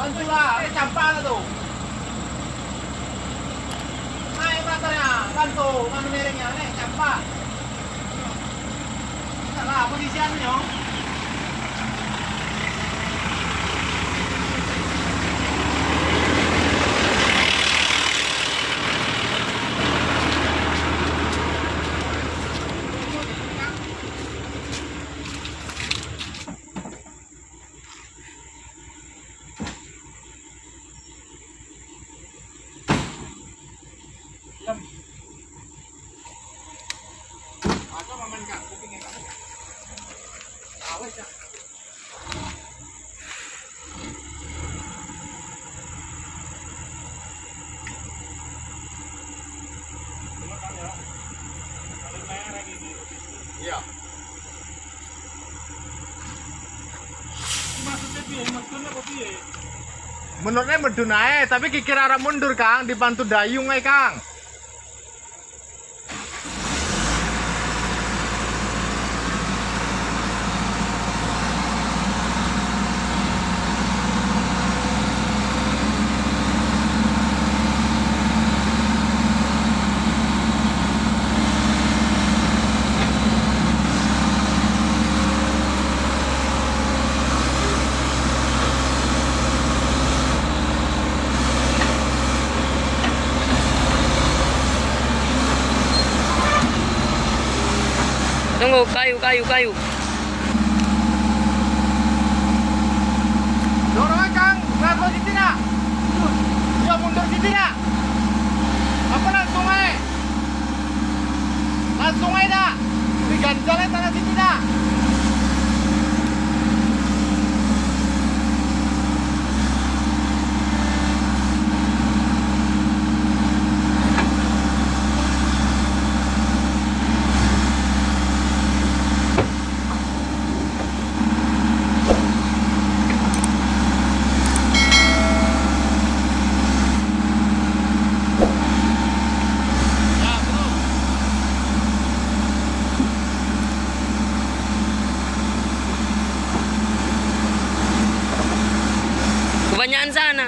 Bantulah, ini campak tuh. Naik motornya, bantu, mana miringnya, nih campak. Nah, posisiannya. Atau maman kak, kupingnya kak. Awas ya. Iya. Maksudnya piye? Maksudnya apa piye? Menurutnya medun ae, tapi kikir arah mundur Kang, dibantu dayung ae Kang. Tunggu, kayu. Dorong aja Kang, nggak situ nak. Ya mundur situ nak. Apa langsung aja? Langsung aja dah. Diganjalnya tanah situ dah. Kebanyakan sana.